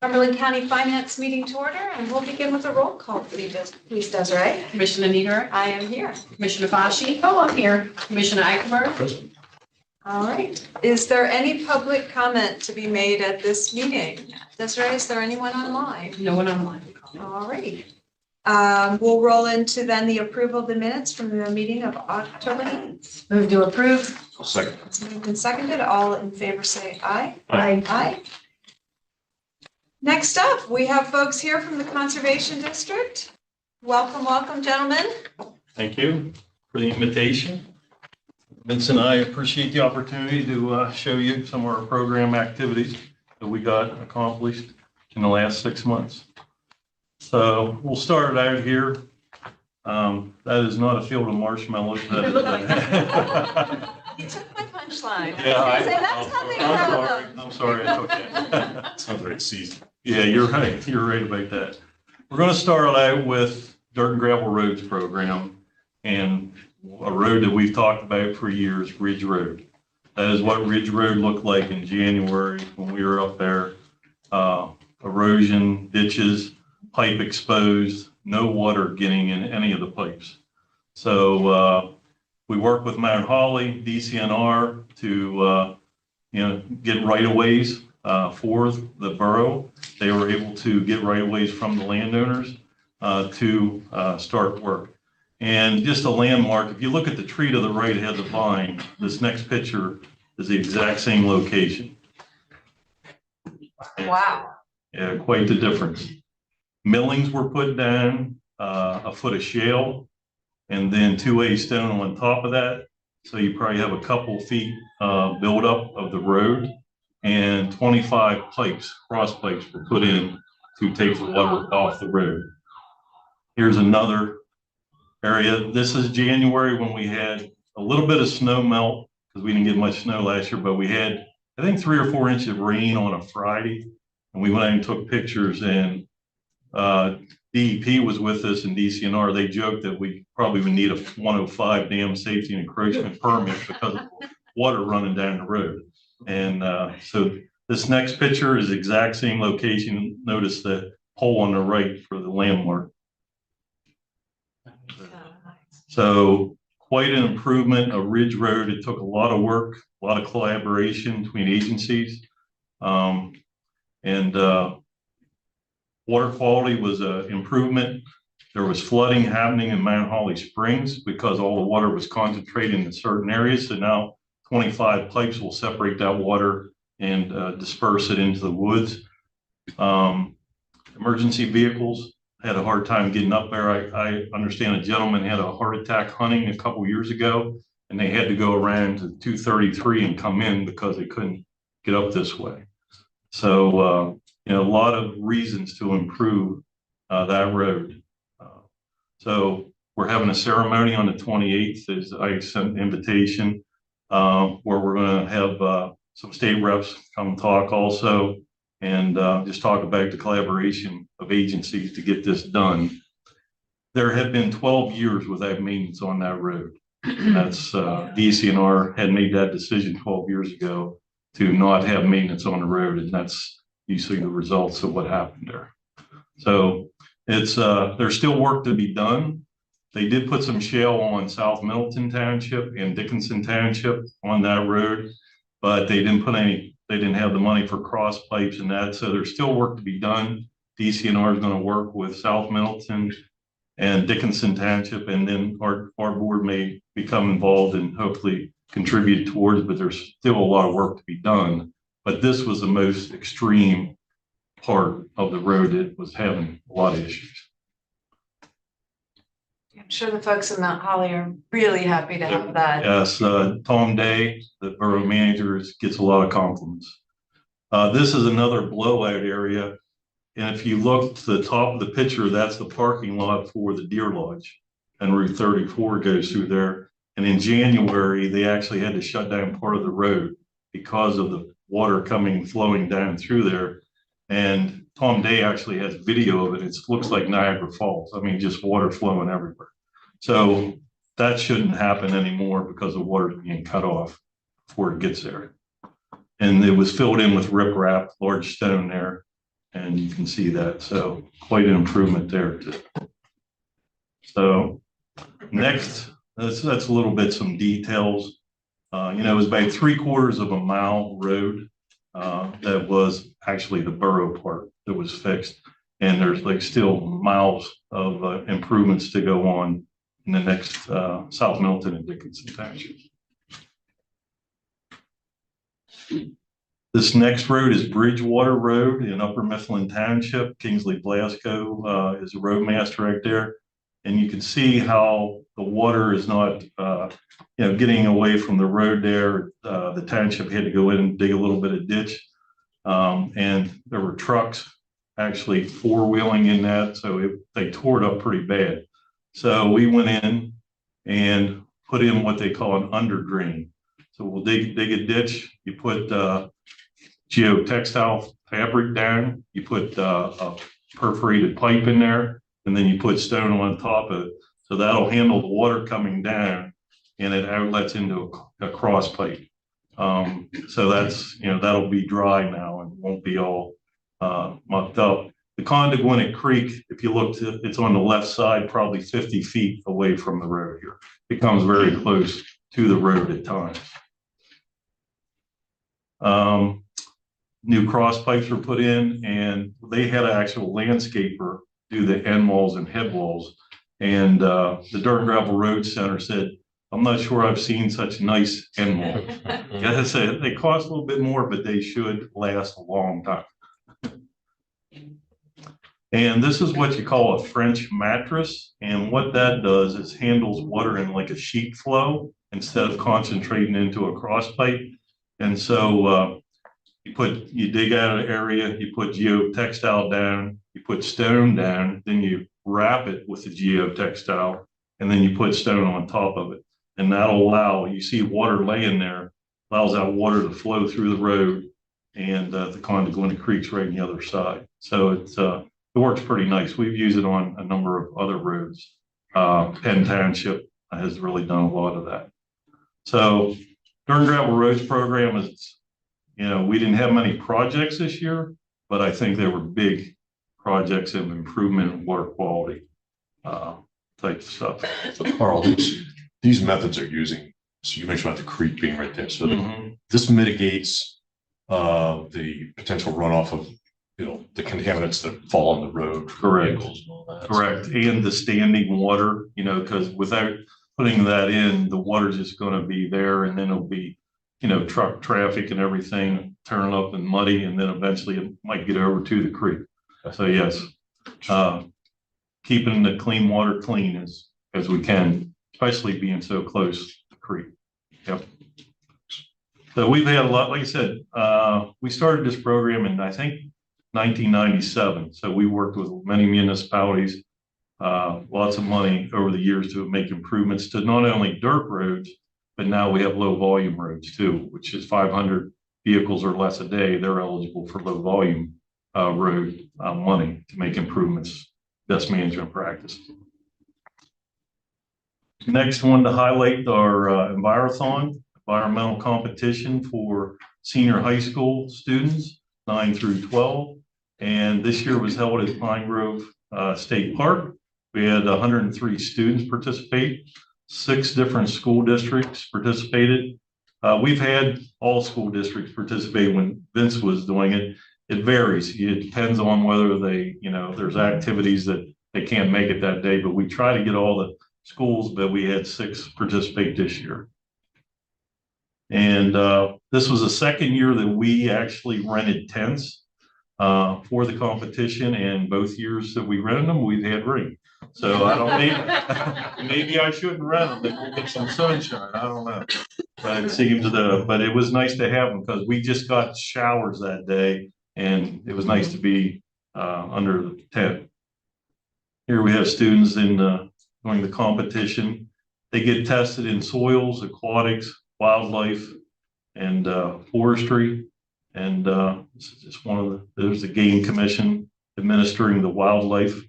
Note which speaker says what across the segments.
Speaker 1: Cumberland County Finance meeting to order, and we'll begin with a roll call, please, Desiree.
Speaker 2: Commissioner Nieder.
Speaker 1: I am here.
Speaker 2: Commissioner Vashi.
Speaker 1: Oh, I'm here.
Speaker 2: Commissioner Eichenberg.
Speaker 1: All right. Is there any public comment to be made at this meeting? Desiree, is there anyone online?
Speaker 2: No one online.
Speaker 1: All right. We'll roll into then the approval of the minutes from the meeting of October 9th.
Speaker 2: Move to approve.
Speaker 3: I'll second.
Speaker 1: It's moved and seconded. All in favor say aye.
Speaker 3: Aye.
Speaker 1: Aye. Next up, we have folks here from the Conservation District. Welcome, welcome, gentlemen.
Speaker 3: Thank you for the invitation. Vince and I appreciate the opportunity to show you some of our program activities that we got accomplished in the last 6 months. So we'll start out here. That is not a field of marshmallows.
Speaker 1: You took my punchline.
Speaker 3: Yeah,
Speaker 1: That's how they go.
Speaker 3: I'm sorry, it's okay.
Speaker 4: It's not very seasoned.
Speaker 3: Yeah, you're right. You're right about that. We're going to start out with dirt and gravel roads program and a road that we've talked about for years, Ridge Road. That is what Ridge Road looked like in January when we were up there. Erosion, ditches, pipe exposed, no water getting in any of the pipes. So we worked with Mount Holly, DCNR to get right-of-ways for the borough. They were able to get right-of-ways from the landowners to start work. And just a landmark, if you look at the tree to the right has a vine. This next picture is the exact same location.
Speaker 1: Wow.
Speaker 3: Yeah, quite the difference. Millings were put down, a foot of shale, and then 2A stone on top of that. So you probably have a couple feet buildup of the road, and 25 pipes, cross pipes were put in to take the water off the road. Here's another area. This is January when we had a little bit of snow melt because we didn't get much snow last year, but we had, I think, 3 or 4 inches of rain on a Friday, and we went out and took pictures, and DEP was with us and DCNR. They joked that we probably would need a 105 dam safety and encroachment permit because of water running down the road. And so this next picture is the exact same location. Notice the pole on the right for the landmark. So quite an improvement of Ridge Road. It took a lot of work, a lot of collaboration between agencies. Water quality was an improvement. There was flooding happening in Mount Holly Springs because all the water was concentrated in certain areas. So now 25 pipes will separate that water and disperse it into the woods. Emergency vehicles had a hard time getting up there. I understand a gentleman had a heart attack hunting a couple years ago, and they had to go around to 233 and come in because they couldn't get up this way. So, a lot of reasons to improve that road. So we're having a ceremony on the 28th, as I sent an invitation, where we're going to have some state reps come talk also, and just talk about the collaboration of agencies to get this done. There have been 12 years without maintenance on that road. That's DCNR had made that decision 12 years ago to not have maintenance on the road, and that's you see the results of what happened there. So it's there's still work to be done. They did put some shale on South Middleton Township and Dickinson Township on that road, but they didn't have the money for cross pipes and that. So there's still work to be done. DCNR is going to work with South Middleton and Dickinson Township, and then our board may become involved and hopefully contribute towards, but there's still a lot of work to be done. But this was the most extreme part of the road that was having a lot of issues.
Speaker 1: I'm sure the folks in Mount Holly are really happy to have that.
Speaker 3: Yes, Tom Day, the borough manager, gets a lot of compliments. This is another blowout area. And if you look to the top of the picture, that's the parking lot for the Deer Lodge. And Route 34 goes through there. And in January, they actually had to shut down part of the road because of the water flowing down through there. And Tom Day actually has video of it. It looks like Niagara Falls. I mean, just water flowing everywhere. So that shouldn't happen anymore because the water is being cut off before it gets there. And it was filled in with riprap, large stone there. And you can see that. So quite an improvement there too. So next, that's a little bit some details. It was about 3/4 of a mile road that was actually the borough part that was fixed. And there's like still miles of improvements to go on in the next South Milton and Dickinson Township. This next road is Bridgewater Road in Upper Mifflin Township. Kingsley Blasco is a roadmaster right there. And you can see how the water is not, getting away from the road there. The township had to go in and dig a little bit of ditch. And there were trucks actually four-wheeling in that. So they tore it up pretty bad. So we went in and put in what they call an under drain. So we'll dig a ditch. You put geotextile fabric down. You put a perforated pipe in there, and then you put stone on top of it. So that'll handle the water coming down, and it outlets into a cross pipe. So that's, that'll be dry now and won't be all mucked up. The Condaguinnet Creek, if you look, it's on the left side, probably 50 feet away from the road here. It comes very close to the road at times. New cross pipes were put in, and they had an actual landscaper do the end walls and head walls. And the Dirt and Gravel Road Center said, "I'm not sure I've seen such nice end walls." I said they cost a little bit more, but they should last a long time. And this is what you call a French mattress. And what that does is handles water in like a sheet flow instead of concentrating into a cross pipe. And so you dig out an area, you put geotextile down, you put stone down, then you wrap it with the geotextile, and then you put stone on top of it. And that'll allow, you see water laying there, allows that water to flow through the road, and the Condaguinnet Creek's right on the other side. So it works pretty nice. We've used it on a number of other roads. Penn Township has really done a lot of that. So Dirt and Gravel Roads program is, we didn't have many projects this year, but I think they were big projects of improvement in water quality type stuff.
Speaker 4: So Carl, these methods are using, so you mentioned about the creek being right there. So this mitigates the potential runoff of, the contaminants that fall on the road.
Speaker 3: Correct. Correct. And the standing water, because without putting that in, the water's just going to be there, and then it'll be, truck traffic and everything turning up and muddy, and then eventually it might get over to the creek. So yes, keeping the clean water clean as we can, especially being so close to the creek. Yep. So we've had a lot, like I said, we started this program in, I think, 1997. So we worked with many municipalities, lots of money over the years to make improvements to not only dirt roads, but now we have low volume roads too, which is 500 vehicles or less a day. They're eligible for low volume road money to make improvements, best management practices. Next one to highlight our environmental competition for senior high school students, 9 through 12. And this year was held at Pine Grove State Park. We had 103 students participate. 6 different school districts participated. We've had all school districts participate when Vince was doing it. It varies. It depends on whether they, there's activities that they can't make it that day, but we try to get all the schools, but we had 6 participate this year. And this was the second year that we actually rented tents for the competition, and both years that we rented them, we've had rain. So I don't maybe I shouldn't rent them. They will get some sunshine. I don't know. But it seems but it was nice to have them because we just got showers that day, and it was nice to be under the tent. Here we have students doing the competition. They get tested in soils, aquatics, wildlife, and forestry. And this is just one of there's the Game Commission administering the wildlife.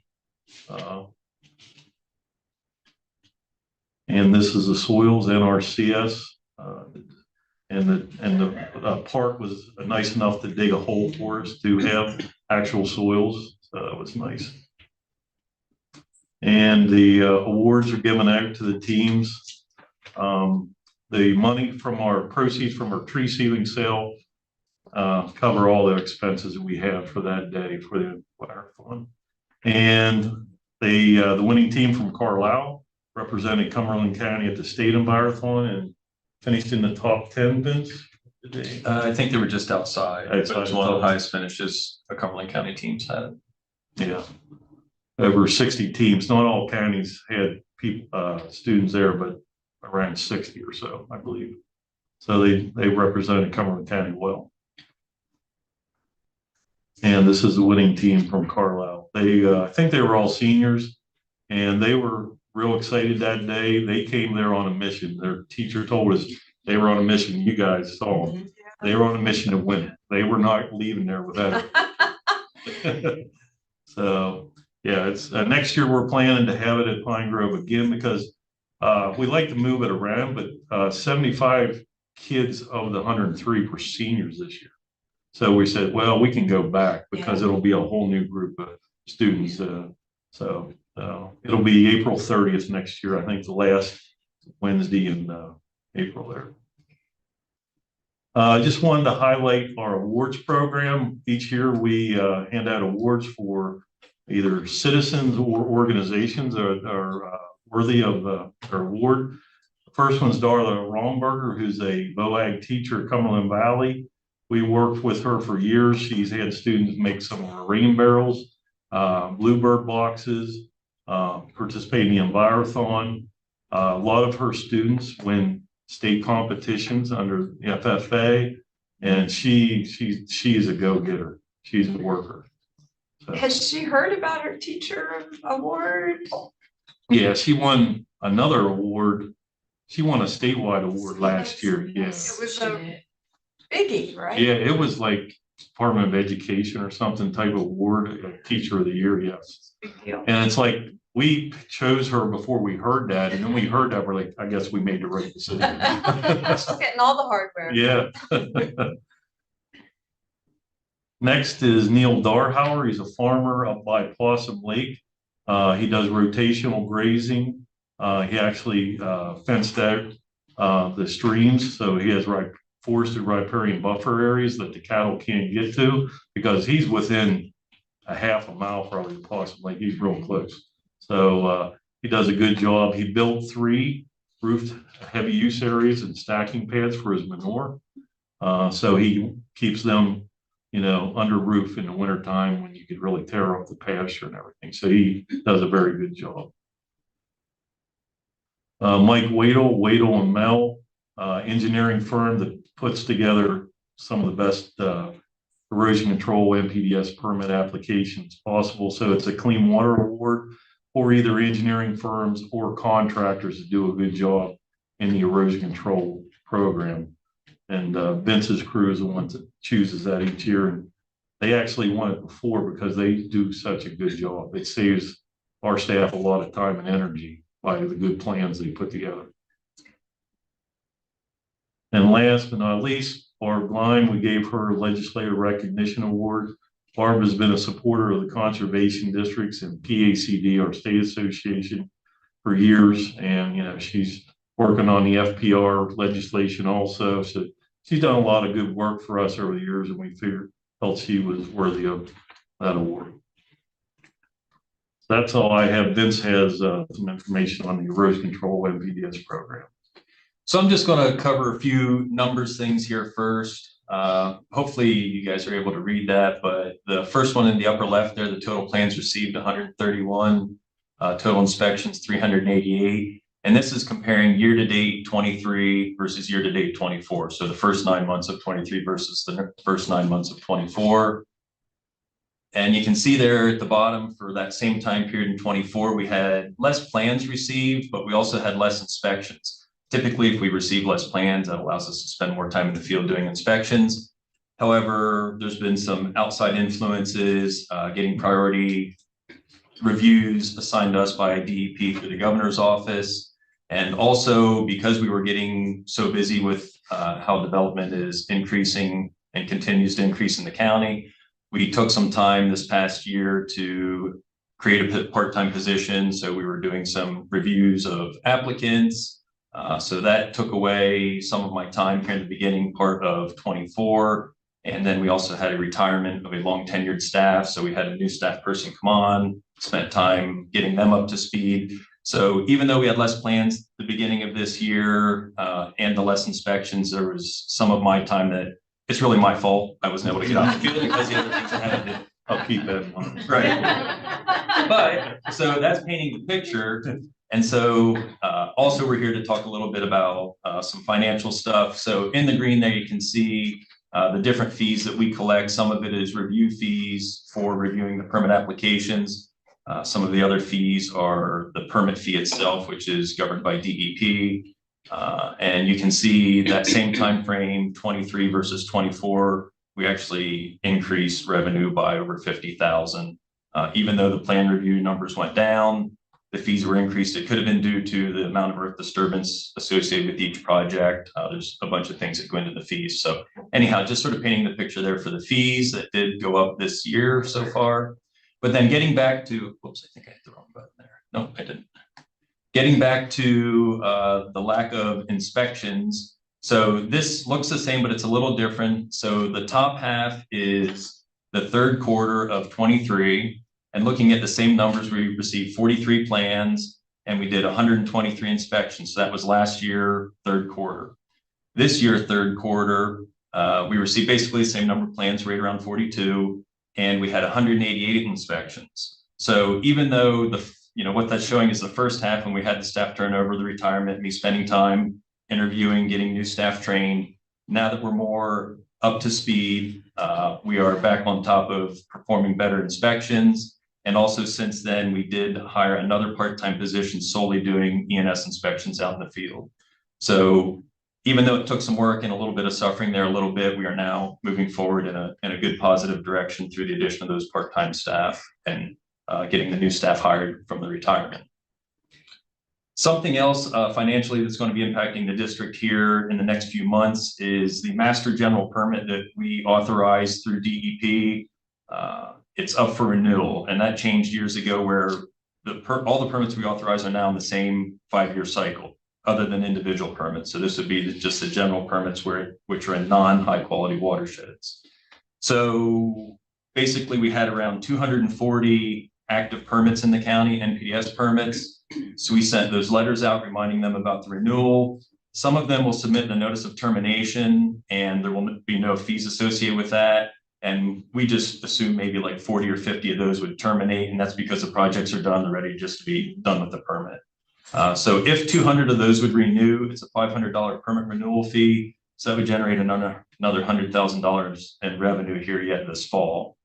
Speaker 3: And this is the soils, NRCS. the park was nice enough to dig a hole for us to have actual soils. So that was nice. And the awards are given out to the teams. The money from our proceeds from our tree ceiling sale cover all the expenses that we have for that day for the marathon. And the winning team from Carlisle represented Cumberland County at the state marathon and finished in the top 10, Vince.
Speaker 5: I think they were just outside. It
Speaker 3: Outside
Speaker 5: was one of the highest finishes a Cumberland County teams had.
Speaker 3: Yeah, over 60 teams. Not all counties had people, students there, but around 60 or so, I believe. So they represented Cumberland County well. And this is the winning team from Carlisle. They, I think they were all seniors, and they were real excited that day. They came there on a mission. Their teacher told us they were on a mission. You guys saw them. They were on a mission to win. They were not leaving there without it. So yeah, it's next year we're planning to have it at Pine Grove again because we like to move it around, but 75 kids of the 103 were seniors this year. So we said, well, we can go back because it'll be a whole new group of students. So it'll be April 30th next year. I think the last Wednesday in April there. I just wanted to highlight our awards program. Each year we hand out awards for either citizens or organizations that are worthy of our award. The first one's Darla Romberger, who's a BOAG teacher at Cumberland Valley. We worked with her for years. She's had students make some of her rain barrels, bluebird boxes, participating in Envirothon. A lot of her students win state competitions under the FFA, and she is a go-getter. She's a worker. So,
Speaker 1: Has she heard about her teacher award?
Speaker 3: yeah, she won another award. She won a statewide award last year. Yes.
Speaker 1: It was a biggie, right?
Speaker 3: Yeah, it was like Department of Education or something type of award, Teacher of the Year, yes.
Speaker 1: Big deal.
Speaker 3: And it's like we chose her before we heard that, and then we heard that we're like, I guess we made the right decision.
Speaker 1: She's getting all the hardware.
Speaker 3: Yeah. Next is Neil Darhauer. He's a farmer up by Possum Lake. He does rotational grazing. He actually fenced out the streams, so he has forested riparian buffer areas that the cattle can't get to because he's within a half a mile probably of Possum Lake. He's real close. So he does a good job. He built 3 roofed heavy use areas and stacking pads for his manure. So he keeps them, you know, under roof in the wintertime when you could really tear up the pasture and everything. So he does a very good job. Mike Wadle and Mel, engineering firm that puts together some of the best erosion control NPDES permit applications possible. So it's a clean water award for either engineering firms or contractors that do a good job in the erosion control program. And Vince's crew is the one that chooses that each year. And they actually won it before because they do such a good job. It saves our staff a lot of time and energy by the good plans they put together. And last but not least, Barb Gleim, we gave her a Legislative Recognition Award. Barb has been a supporter of the conservation districts and PACD, our state association, for years. And, you know, she's working on the FPR legislation also. So she's done a lot of good work for us over the years, and we felt she was worthy of that award. So that's all I have. Vince has some information on the erosion control NPDES program.
Speaker 5: So I'm just going to cover a few numbers things here first. Hopefully you guys are able to read that, but the first one in the upper left there, the total plans received 131, total inspections 388. And this is comparing year-to-date 23 versus year-to-date 24. So the first 9 months of 23 versus the first 9 months of 24. And you can see there at the bottom for that same time period in 24, we had less plans received, but we also had less inspections. Typically, if we receive less plans, that allows us to spend more time in the field doing inspections. However, there's been some outside influences, getting priority reviews assigned to us by DEP through the governor's office. And also because we were getting so busy with how development is increasing and continues to increase in the county, we took some time this past year to create a part-time position. So we were doing some reviews of applicants. So that took away some of my time here in the beginning part of 24. And then we also had a retirement of a long tenured staff. So we had a new staff person come on, spent time getting them up to speed. So even though we had less plans at the beginning of this year and the less inspections, there was some of my time that it's really my fault. I wasn't able to get out the field because the other things I had to do.
Speaker 3: I'll keep that in mind.
Speaker 5: Right. But so that's painting the picture. And so also we're here to talk a little bit about some financial stuff. So in the green there, you can see the different fees that we collect. Some of it is review fees for reviewing the permit applications. Some of the other fees are the permit fee itself, which is governed by DEP. And you can see that same time frame, 23 versus 24, we actually increased revenue by over 50,000. Even though the plan review numbers went down, the fees were increased. It could have been due to the amount of earth disturbance associated with each project. There's a bunch of things that go into the fees. So anyhow, just sort of painting the picture there for the fees that did go up this year so far. But then getting back to, whoops, I think I hit the wrong button there. No, I didn't. Getting back to the lack of inspections. So this looks the same, but it's a little different. So the top half is the third quarter of 23. And looking at the same numbers, we received 43 plans and we did 123 inspections. So that was last year, third quarter. This year, third quarter, we received basically the same number of plans, right around 42, and we had 188 inspections. So even though what that's showing is the first half when we had the staff turnover, the retirement, me spending time interviewing, getting new staff trained. Now that we're more up to speed, we are back on top of performing better inspections. And also since then, we did hire another part-time position solely doing ENS inspections out in the field. So even though it took some work and a little bit of suffering there a little bit, we are now moving forward in a good positive direction through the addition of those part-time staff and getting the new staff hired from the retirement. Something else financially that's going to be impacting the district here in the next few months is the master general permit that we authorized through DEP. It's up for renewal, and that changed years ago where all the permits we authorize are now in the same 5-year cycle, other than individual permits. So this would be just the general permits which are in non-high quality watersheds. So basically we had around 240 active permits in the county, NPDES permits. So we sent those letters out reminding them about the renewal. Some of them will submit the notice of termination and there will be no fees associated with that. And we just assume maybe like 40 or 50 of those would terminate. And that's because the projects are done, they're ready just to be done with the permit. So if 200 of those would renew, it's a $500 permit renewal fee. So that would generate another $100,000 in revenue here yet this fall.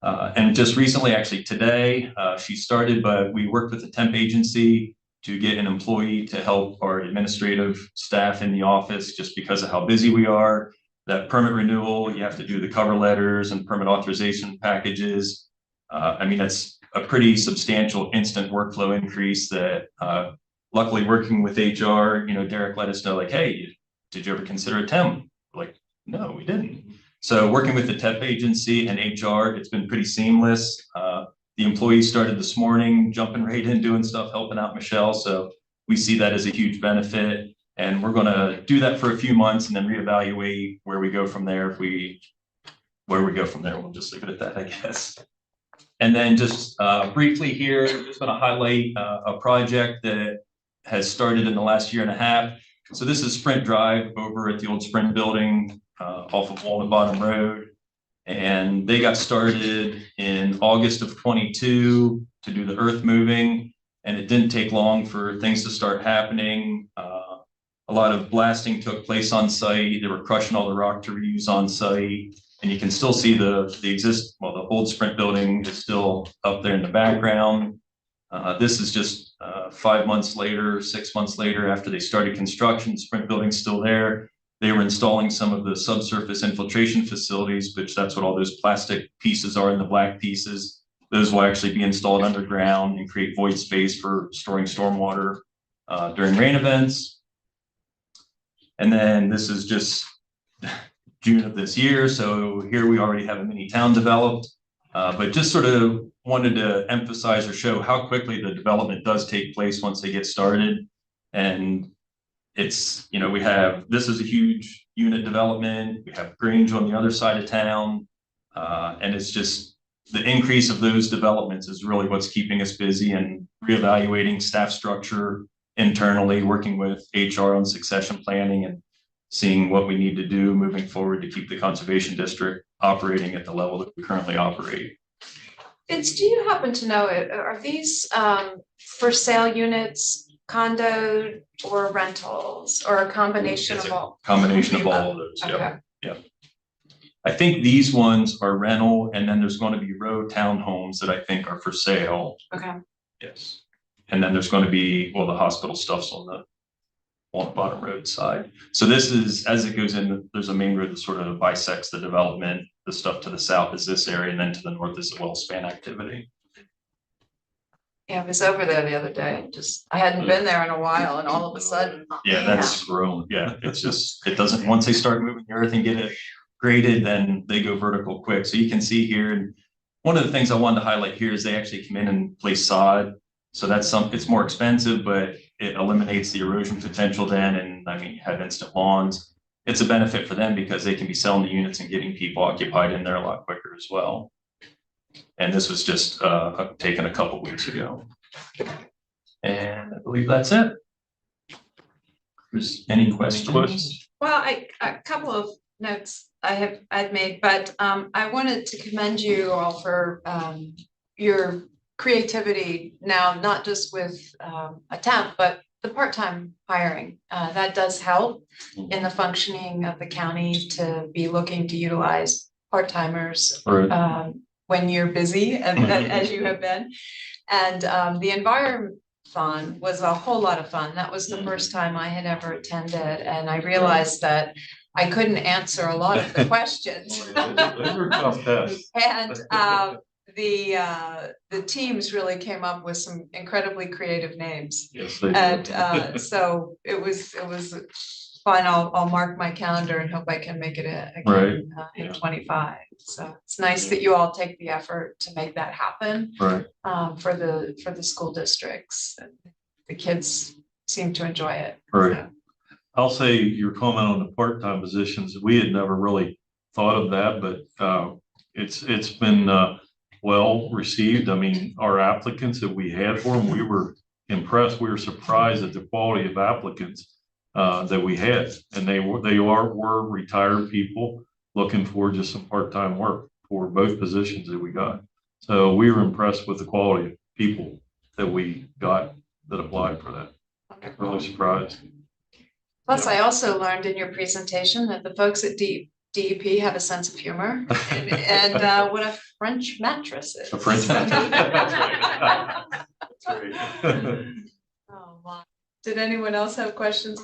Speaker 5: And just recently, actually today, she started, but we worked with a temp agency to get an employee to help our administrative staff in the office just because of how busy we are. That permit renewal, you have to do the cover letters and permit authorization packages. I mean, that's a pretty substantial instant workflow increase that luckily working with HR, Derek let us know like, hey, did you ever consider a temp? We're like, no, we didn't. So working with the temp agency and HR, it's been pretty seamless. The employees started this morning, jumping right in, doing stuff, helping out Michelle. So we see that as a huge benefit. And we're going to do that for a few months and then reevaluate where we go from there. Where we go from there, we'll just leave it at that, I guess. And then just briefly here, I'm just going to highlight a project that has started in the last year and a half. So this is Sprint Drive over at the old Sprint building off of Walnut Bottom Road. And they got started in August of 22 to do the earth moving. And it didn't take long for things to start happening. A lot of blasting took place on site. They were crushing all the rock to reuse on site. And you can still see the old Sprint building is still up there in the background. This is just 5 months later, 6 months later after they started construction. Sprint building's still there. They were installing some of the subsurface infiltration facilities, which that's what all those plastic pieces are in the black pieces. Those will actually be installed underground and create void space for storing stormwater during rain events. And then this is just June of this year. So here we already have a mini town developed, but just sort of wanted to emphasize or show how quickly the development does take place once they get started. And it's, you know, we have, this is a huge unit development. We have Grange on the other side of town. And it's just the increase of those developments is really what's keeping us busy and reevaluating staff structure internally, working with HR on succession planning and seeing what we need to do moving forward to keep the conservation district operating at the level that we currently operate.
Speaker 1: Vince, do you happen to know, are these for sale units, condo or rentals, or a combination
Speaker 5: It's
Speaker 1: of
Speaker 5: a
Speaker 1: all?
Speaker 5: combination of all of those, yeah.
Speaker 1: Okay.
Speaker 5: Yeah. I think these ones are rental, and then there's going to be row townhomes that I think are for sale.
Speaker 1: Okay.
Speaker 5: Yes. And then there's going to be, well, the hospital stuff's on the bottom road side. So this is, as it goes in, there's a main road that sort of bisects the development. The stuff to the south is this area, and then to the north is the well span activity.
Speaker 1: Yeah, I was over there the other day. I hadn't been there in a while, and all of a sudden.
Speaker 5: Yeah, that's grown. Yeah, it's just, it doesn't, once they start moving the earth and get it graded, then they go vertical quick. So you can see here, and one of the things I wanted to highlight here is they actually come in and place sod. So that's it's more expensive, but it eliminates the erosion potential then. And I mean, you have instant lawns. It's a benefit for them because they can be selling the units and getting people occupied in there a lot quicker as well. And this was just taken a couple weeks ago. And I believe that's it. There's any questions?
Speaker 1: Well, a couple of notes I've made, but I wanted to commend you all for your creativity now, not just with a temp, but the part-time hiring. That does help in the functioning of the county to be looking to utilize part-timers when you're busy, as you have been. And the Environ-thon was a whole lot of fun. That was the first time I had ever attended, and I realized that I couldn't answer a lot of the questions.
Speaker 3: They were tough tests.
Speaker 1: And the teams really came up with some incredibly creative names.
Speaker 3: Yes, they
Speaker 1: And
Speaker 3: did.
Speaker 1: so it was fun. I'll mark my calendar and hope I can make it again in
Speaker 3: Yeah.
Speaker 1: 25. So it's nice that you all take the effort to make that happen
Speaker 3: Right.
Speaker 1: for the school districts. The kids seem to enjoy it.
Speaker 3: Right.
Speaker 1: So.
Speaker 3: I'll say your comment on the part-time positions, we had never really thought of that, but it's been well received. I mean, our applicants that we had for them, we were impressed. We were surprised at the quality of applicants that we had, and they were retired people looking for just some part-time work for both positions that we got. So we were impressed with the quality of people that we got that applied for that. Really surprised.
Speaker 1: Plus, I also learned in your presentation that the folks at DEP have a sense of humor and what a French mattress is.
Speaker 3: A French mattress. That's right.
Speaker 1: Oh, wow. Did anyone else have questions?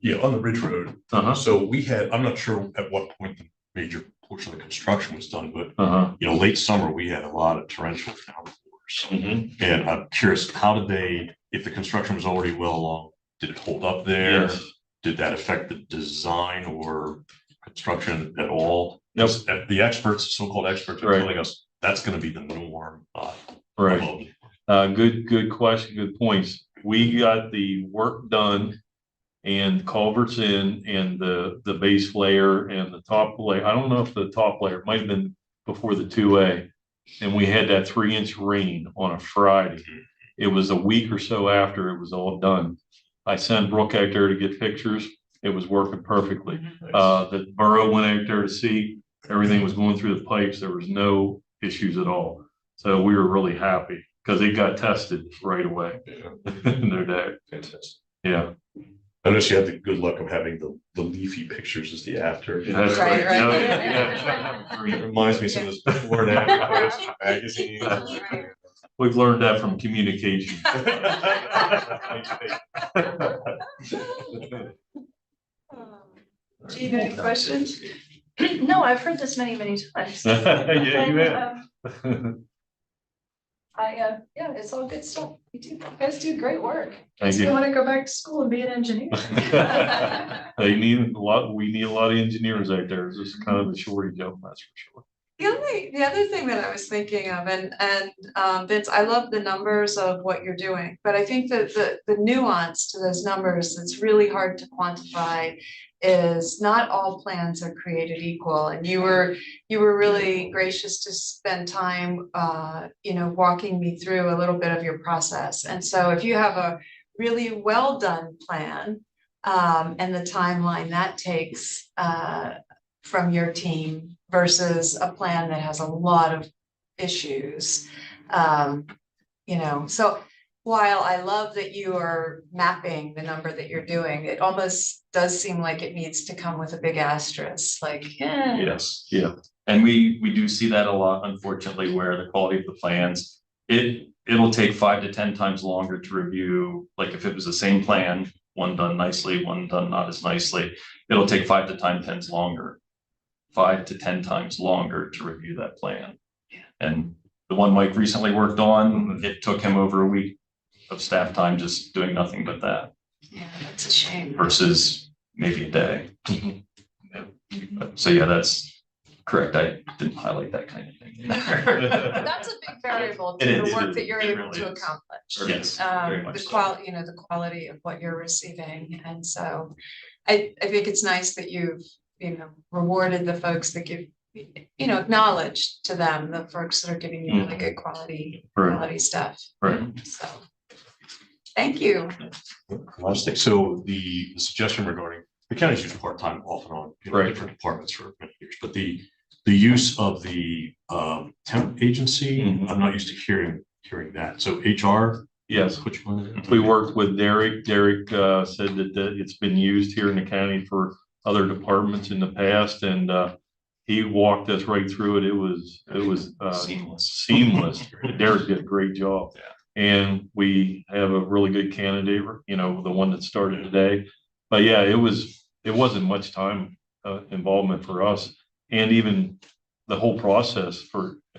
Speaker 4: Yeah, on the Ridge Road.
Speaker 3: Uh-huh.
Speaker 4: So we had, I'm not sure at what point the major portion of the construction was done, but
Speaker 3: Uh-huh.
Speaker 4: you know, late summer, we had a lot of torrential downpours.
Speaker 3: Mm-hmm.
Speaker 4: And I'm curious, how did they, if the construction was already well along, did it hold up there?
Speaker 3: Yes.
Speaker 4: Did that affect the design or construction at all?
Speaker 3: Yep.
Speaker 4: The experts, so-called experts, are
Speaker 3: Right.
Speaker 4: telling us that's going to be the norm.
Speaker 3: Right.
Speaker 4: Remotely.
Speaker 3: Good question, good points. We got the work done and culverts in and the base layer and the top layer. I don't know if the top layer might have been before the 2A. And we had that 3-inch rain on a Friday. It was a week or so after it was all done. I sent Brooke out there to get pictures. It was working perfectly. The borough went out there to see. Everything was going through the pipes. There was no issues at all. So we were really happy because it got tested right away in their day.
Speaker 4: Fantastic.
Speaker 3: Yeah.
Speaker 4: I noticed you had the good luck of having the leafy pictures as the after.
Speaker 3: That's
Speaker 1: Right, right.
Speaker 3: Yeah.
Speaker 4: It reminds me of some of this before and after posts in magazines.
Speaker 3: We've learned that from communication.
Speaker 1: Gene, any questions?
Speaker 2: No, I've heard this many times.
Speaker 3: Yeah, you
Speaker 2: And,
Speaker 3: have.
Speaker 2: yeah, it's all good stuff. You guys do great work.
Speaker 3: Thank
Speaker 2: I
Speaker 3: you.
Speaker 2: want to go back to school and be an engineer.
Speaker 3: They need a lot, we need a lot of engineers out there. This is kind of a shortage of them, that's for sure.
Speaker 1: The other thing that I was thinking of, and Vince, I love the numbers of what you're doing, but I think that the nuance to those numbers that's really hard to quantify is not all plans are created equal. And you were really gracious to spend time, walking me through a little bit of your process. And so if you have a really well done plan, and the timeline that takes, from your team versus a plan that has a lot of issues. So while I love that you are mapping the number that you're doing, it almost does seem like it needs to come with a big asterisk, like, yeah.
Speaker 5: Yes, yeah. And we do see that a lot, unfortunately, where the quality of the plans, it'll take 5 to 10 times longer to review, like if it was the same plan, one done nicely, one done not as nicely, it'll take 5 to 10 times longer. 5 to 10 times longer to review that plan. And the one Mike recently worked on, it took him over a week of staff time just doing nothing but that.
Speaker 1: Yeah, that's a shame.
Speaker 5: Versus maybe a day. So yeah, that's correct. I didn't highlight that kind of thing.
Speaker 1: That's a big variable to
Speaker 5: It
Speaker 1: the
Speaker 5: is,
Speaker 1: work
Speaker 5: it
Speaker 1: that you're
Speaker 5: really
Speaker 1: able to
Speaker 5: is.
Speaker 1: accomplish.
Speaker 5: Yes, very much
Speaker 1: The
Speaker 5: so.
Speaker 1: quality, the quality of what you're receiving. And so I think it's nice that you've, rewarded the folks that give, acknowledged to them, the folks that are giving you really good quality stuff.
Speaker 5: Right.
Speaker 1: So, thank you.
Speaker 4: Last thing, so the suggestion regarding, the county's used part-time off and on,
Speaker 3: Right.
Speaker 4: different departments for many years, but the use of the temp agency, I'm not used to hearing that. So HR,
Speaker 3: Yes,
Speaker 4: which one?
Speaker 3: we worked with Derek. Derek said that it's been used here in the county for other departments in the past, and he walked us right through it. It was seamless. Derek did a great job.
Speaker 5: Yeah.
Speaker 3: And we have a really good candidate, the one that started today. But yeah, it wasn't much time involvement for us, and even the whole process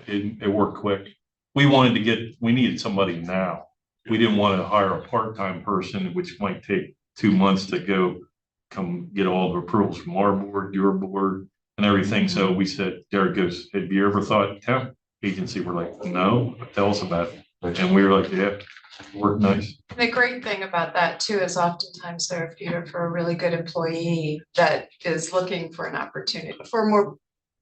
Speaker 3: it worked quick. We needed somebody now. We didn't want to hire a part-time person, which might take 2 months to come get all the approvals from our board, your board, and everything. So we said, Derek goes, have you ever thought temp agency? We're like, no, tell us about it. And we were like, yeah, worked nice.
Speaker 1: The great thing about that too is oftentimes they're a feeder for a really good employee that is looking for an opportunity, for a more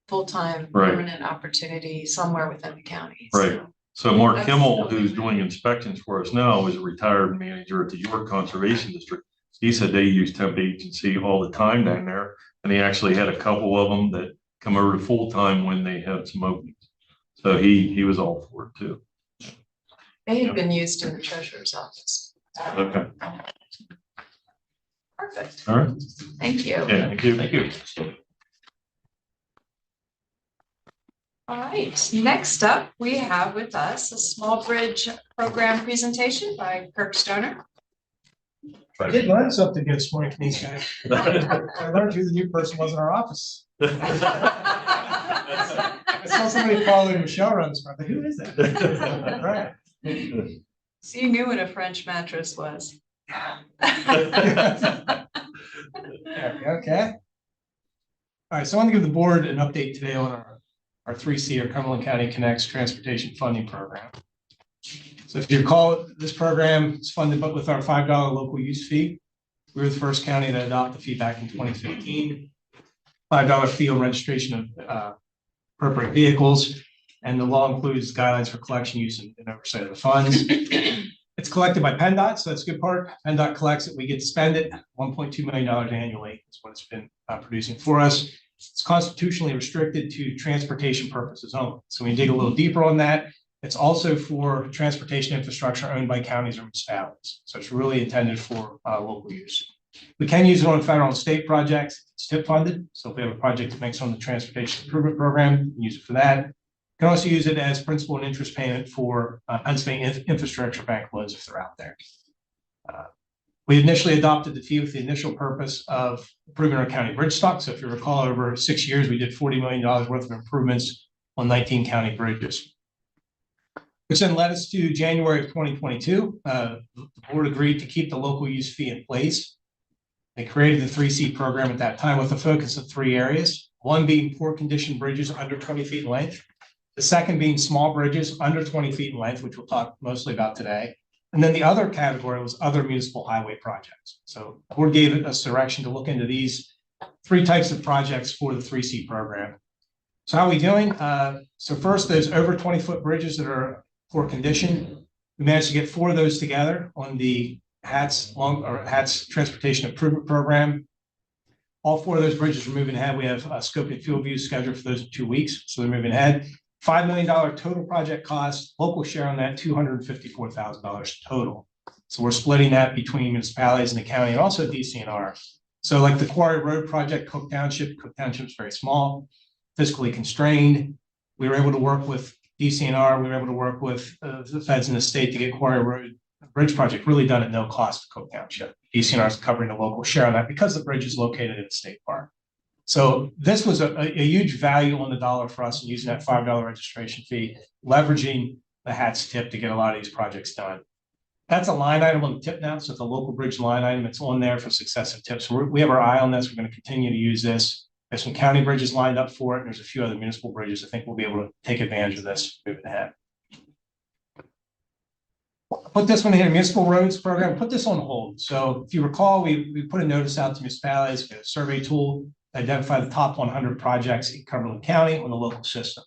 Speaker 1: full-time
Speaker 3: Right.
Speaker 1: permanent opportunity somewhere within the county.
Speaker 3: Right. So Mark Kimmel, who's doing inspections for us now, is a retired manager at the York Conservation District. He said they use temp agency all the time down there, and he actually had a couple of them that come over to full-time when they had some openings. So he was all for it too.
Speaker 1: They had been used in the treasurer's office.
Speaker 3: Okay.
Speaker 1: Perfect.
Speaker 3: All right.
Speaker 1: Thank you.
Speaker 3: Yeah, thank you.
Speaker 5: Thank you.
Speaker 1: All right, next up, we have with us a small bridge program presentation by Kirk Stoner.
Speaker 6: I did learn something good this morning from these guys. I learned who the new person was in our office. I saw somebody following Michelle runs from. Who is that? Right.
Speaker 1: So you knew what a French mattress was.
Speaker 6: Okay. All right, so I want to give the board an update today on our 3C, or Cumberland County Connects Transportation Funding Program. So if you recall, this program is funded but with our $5 local use fee. We were the first county to adopt the fee back in 2015. $5 fee on registration of appropriate vehicles, and the law includes guidelines for collection, use, and oversight of the funds. It's collected by PennDOT, so that's a good part. PennDOT collects it, we get to spend it. $1.2 million annually is what it's been producing for us. It's constitutionally restricted to transportation purposes only. So we dig a little deeper on that. It's also for transportation infrastructure owned by counties or municipalities. So it's really intended for local use. We can use it on federal and state projects. It's TIP funded. So if we have a project that makes on the transportation improvement program, we can use it for that. We can also use it as principal and interest payment for Pennsylvania infrastructure bank loans if they're out there. We initially adopted the fee with the initial purpose of improving our county bridge stock. So if you recall, over 6 years, we did $40 million worth of improvements on 19 county bridges. which then led us to January of 2022. The board agreed to keep the local use fee in place. They created the 3C program at that time with a focus of 3 areas. One being poor condition bridges under 20 feet in length. The second being small bridges under 20 feet in length, which we'll talk mostly about today. And then the other category was other municipal highway projects. So the board gave us direction to look into these 3 types of projects for the 3C program. So how are we doing? So first, those over 20-foot bridges that are poor condition, we managed to get 4 of those together on the HATS Transportation Improvement Program. All 4 of those bridges are moving ahead. We have a scope and field views scheduled for those in 2 weeks, so they're moving ahead. $5 million total project cost, local share on that $254,000 total. So we're splitting that between municipalities and the county and also DCNR. So like the Quarry Road project, Cook Township is very small, fiscally constrained. We were able to work with DCNR. We were able to work with the feds in the state to get Quarry Road bridge project really done at no cost to Cook Township. DCNR is covering the local share on that because the bridge is located in the state park. So this was a huge value on the dollar for us in using that $5 registration fee, leveraging the HATS tip to get a lot of these projects done. That's a line item on the tip now. So it's a local bridge line item. It's on there for successive tips. So we have our eye on this. We're going to continue to use this. There's some county bridges lined up for it. And there's a few other municipal bridges. I think we'll be able to take advantage of this moving ahead. Put this one in here, municipal roads program, put this on hold. So if you recall, we put a notice out to municipalities, a survey tool, identify the top 100 projects in Cumberland County on the local system.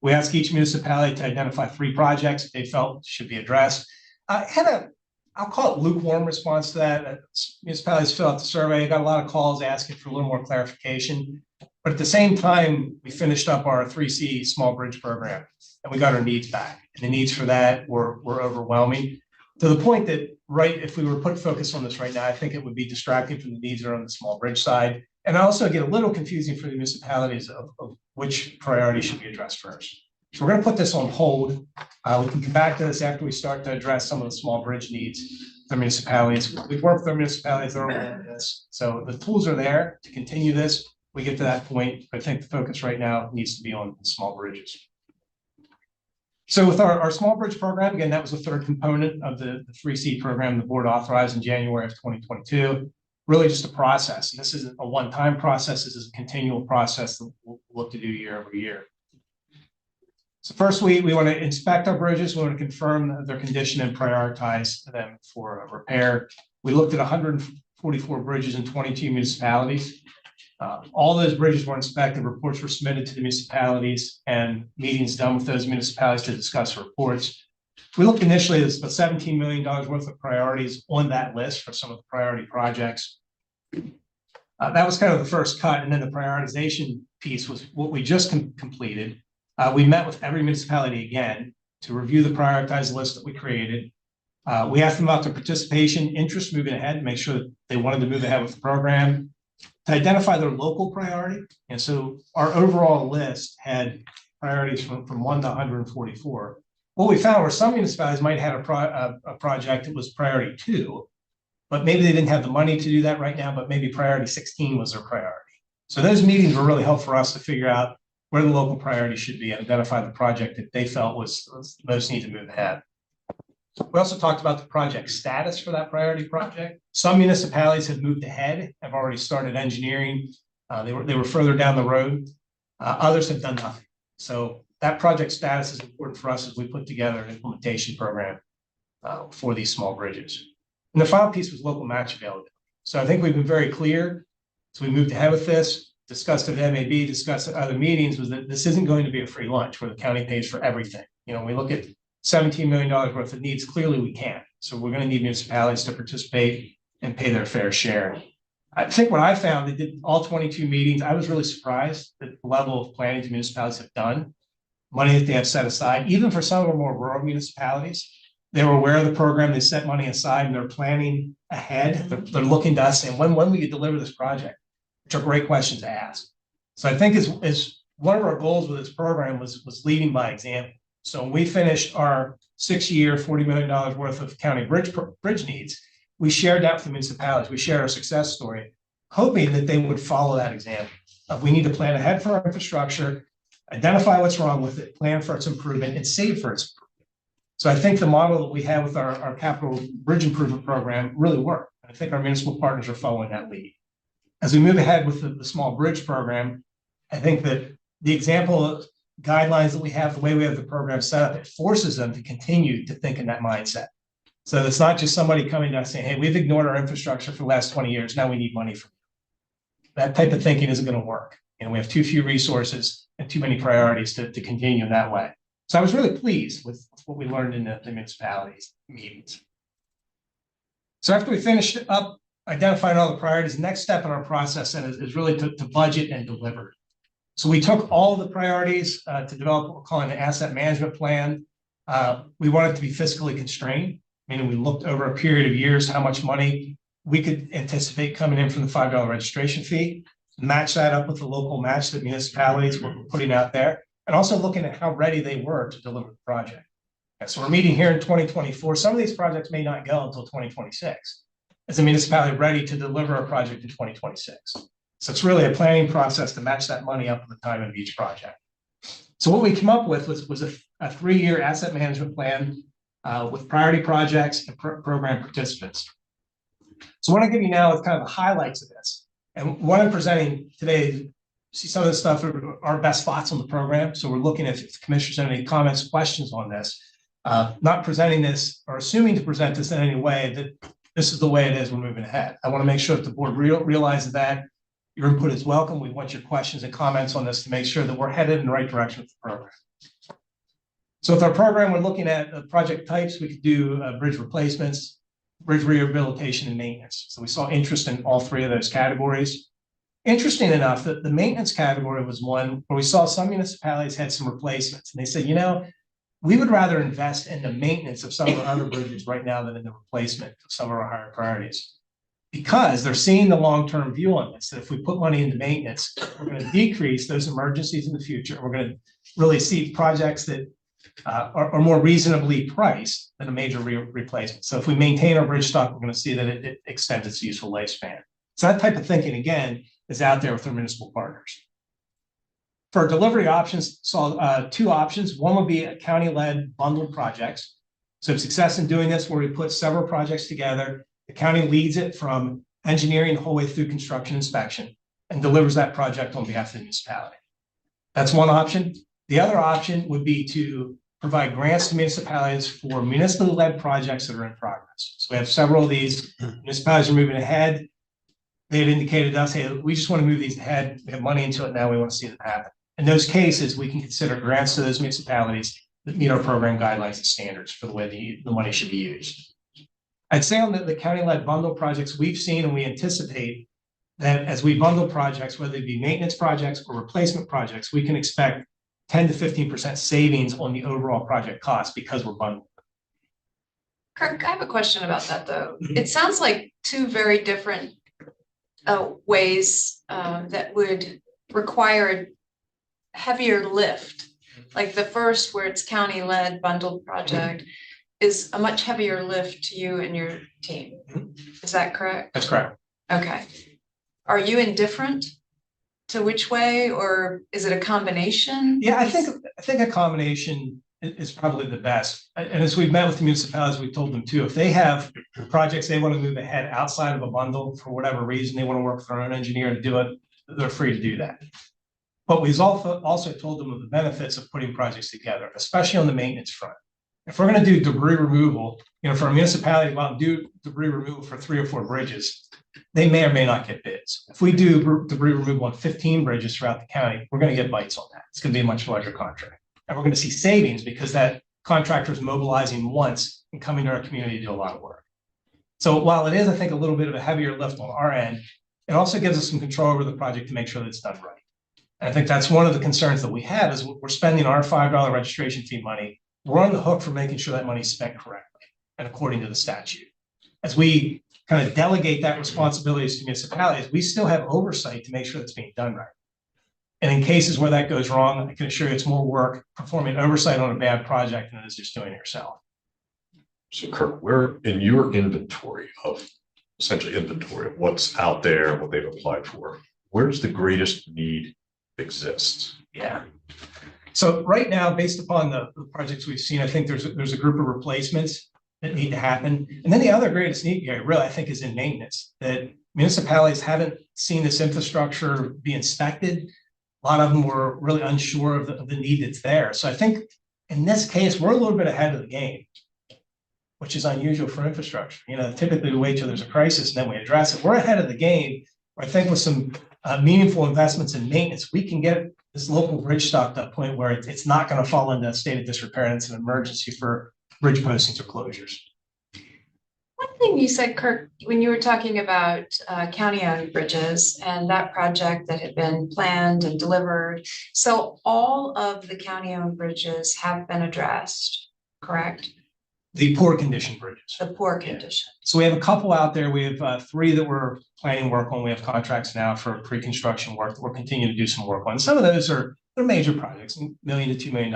Speaker 6: We asked each municipality to identify 3 projects they felt should be addressed. I'll call it lukewarm response to that. Municipalities fill out the survey, got a lot of calls asking for a little more clarification. But at the same time, we finished up our 3C small bridge program and we got our needs back. And the needs for that were overwhelming to the point that, right, if we were put focus on this right now, I think it would be distracting from the needs that are on the small bridge side. And also get a little confusing for the municipalities of which priority should be addressed first. So we're going to put this on hold. We can come back to this after we start to address some of the small bridge needs for municipalities. We've worked with our municipalities, they're aware of this. So the tools are there to continue this. We get to that point. I think the focus right now needs to be on small bridges. So with our small bridge program, again, that was the 3rd component of the 3C program the board authorized in January of 2022. Really just a process. And this isn't a one-time process. This is a continual process that we'll look to do year over year. So first, we want to inspect our bridges. We want to confirm their condition and prioritize them for repair. We looked at 144 bridges in 22 municipalities. All those bridges were inspected, reports were submitted to the municipalities, and meetings done with those municipalities to discuss reports. We looked initially at about $17 million worth of priorities on that list for some of the priority projects. That was kind of the first cut, and then the prioritization piece was what we just completed. We met with every municipality again to review the prioritized list that we created. We asked them about their participation, interest moving ahead, to make sure that they wanted to move ahead with the program, to identify their local priority. And so our overall list had priorities from 1 to 144. What we found were some municipalities might have a project that was priority 2, but maybe they didn't have the money to do that right now, but maybe priority 16 was their priority. So those meetings were really helpful for us to figure out where the local priority should be and identify the project that they felt was most need to move ahead. We also talked about the project status for that priority project. Some municipalities have moved ahead, have already started engineering. They were further down the road. Others have done nothing. So that project status is important for us as we put together an implementation program for these small bridges. And the final piece was local match availability. So I think we've been very clear. So we moved ahead with this, discussed it at MAB, discussed at other meetings, was that this isn't going to be a free lunch where the county pays for everything. You know, we look at $17 million worth of needs, clearly we can't. So we're going to need municipalities to participate and pay their fair share. I think what I found, they did all 22 meetings. I was really surprised at the level of planning the municipalities have done, money that they have set aside, even for some of the more rural municipalities. They were aware of the program, they set money aside and they're planning ahead. They're looking to us saying, when will you deliver this project? Which are great questions to ask. So I think is one of our goals with this program was leading by example. So when we finished our 6-year, $40 million worth of county bridge needs, we shared that with the municipalities. We shared our success story, hoping that they would follow that example of we need to plan ahead for our infrastructure, identify what's wrong with it, plan for its improvement, and save for its improvement. So I think the model that we have with our capital bridge improvement program really worked. I think our municipal partners are following that lead. As we move ahead with the small bridge program, I think that the example guidelines that we have, the way we have the program set up, it forces them to continue to think in that mindset. So it's not just somebody coming to us saying, hey, we've ignored our infrastructure for the last 20 years. Now we need money from you. That type of thinking isn't going to work. And we have too few resources and too many priorities to continue in that way. So I was really pleased with what we learned in the municipalities meetings. So after we finished up identifying all the priorities, the next step in our process then is really to budget and deliver. So we took all the priorities to develop what we're calling an asset management plan. We wanted to be fiscally constrained, meaning we looked over a period of years how much money we could anticipate coming in from the $5 registration fee, match that up with the local match that municipalities were putting out there, and also looking at how ready they were to deliver the project. And so we're meeting here in 2024. Some of these projects may not go until 2026. Is the municipality ready to deliver a project in 2026? So it's really a planning process to match that money up with the time of each project. So what we came up with was a 3-year asset management plan with priority projects and program participants. So what I give you now is kind of the highlights of this. And what I'm presenting today, see some of the stuff are our best thoughts on the program. So we're looking at if the commissioners have any comments, questions on this. Not presenting this or assuming to present this in any way that this is the way it is, we're moving ahead. I want to make sure that the board realizes that your input is welcome. We want your questions and comments on this to make sure that we're headed in the right direction with the program. So with our program, we're looking at project types. We could do bridge replacements, bridge rehabilitation, and maintenance. So we saw interest in all 3 of those categories. Interesting enough, that the maintenance category was one where we saw some municipalities had some replacements. And they said, you know, we would rather invest in the maintenance of some of our other bridges right now than in the replacement of some of our higher priorities. Because they're seeing the long-term view on this, that if we put money into maintenance, we're going to decrease those emergencies in the future. We're going to really see projects that are more reasonably priced than a major replacement. So if we maintain our bridge stock, we're going to see that it extends its useful lifespan. So that type of thinking, again, is out there with our municipal partners. For our delivery options, saw 2 options. One would be a county-led bundled projects. So success in doing this, where we put several projects together, the county leads it from engineering the whole way through construction inspection and delivers that project on behalf of the municipality. That's one option. The other option would be to provide grants to municipalities for municipally-led projects that are in progress. So we have several of these. Municipalities are moving ahead. They had indicated to us, hey, we just want to move these ahead. We have money into it now. We want to see them happen. In those cases, we can consider grants to those municipalities that meet our program guidelines and standards for the way the money should be used. I'd say on the county-led bundle projects we've seen, and we anticipate that as we bundle projects, whether it be maintenance projects or replacement projects, we can expect 10 to 15% savings on the overall project cost because we're bundling.
Speaker 1: Kirk, I have a question about that though. It sounds like 2 very different ways that would require a heavier lift. Like the first, where it's county-led bundled project, is a much heavier lift to you and your team. Is that correct?
Speaker 6: That's correct.
Speaker 1: Okay. Are you indifferent to which way, or is it a combination?
Speaker 6: Yeah, I think a combination is probably the best. And as we've met with the municipalities, we've told them too, if they have projects they want to move ahead outside of a bundle for whatever reason, they want to work with their own engineer to do it, they're free to do that. But we've also told them of the benefits of putting projects together, especially on the maintenance front. If we're going to do debris removal, for a municipality to go out and do debris removal for 3 or 4 bridges, they may or may not get bids. If we do debris removal on 15 bridges throughout the county, we're going to get bites on that. It's going to be a much larger contract. And we're going to see savings because that contractor is mobilizing once and coming to our community to do a lot of work. So while it is, I think, a little bit of a heavier lift on our end, it also gives us some control over the project to make sure that it's done right. And I think that's one of the concerns that we have is we're spending our $5 registration fee money. We're on the hook for making sure that money's spent correctly and according to the statute. As we kind of delegate that responsibility to municipalities, we still have oversight to make sure it's being done right. And in cases where that goes wrong, I can assure you it's more work performing oversight on a bad project than it is just doing it yourself.
Speaker 4: So Kirk, where in your inventory of what's out there, what they've applied for, where's the greatest need exists?
Speaker 6: Yeah. So right now, based upon the projects we've seen, I think there's a group of replacements that need to happen. And then the other greatest need area, really, I think, is in maintenance, that municipalities haven't seen this infrastructure be inspected. A lot of them were really unsure of the need that's there. So I think in this case, we're a little bit ahead of the game, which is unusual for infrastructure. You know, typically we wait till there's a crisis and then we address it. We're ahead of the game. I think with some meaningful investments in maintenance, we can get this local bridge stock to a point where it's not going to fall into a state of disrepair and it's an emergency for bridge postings or closures.
Speaker 1: One thing you said, Kirk, when you were talking about county-owned bridges and that project that had been planned and delivered. So all of the county-owned bridges have been addressed, correct?
Speaker 6: The poor condition bridges.
Speaker 1: The poor condition.
Speaker 6: So we have a couple out there. We have 3 that we're planning work on. We have contracts now for pre-construction work that we're continuing to do some work on. Some of those they're major projects, $1 million to $2 million.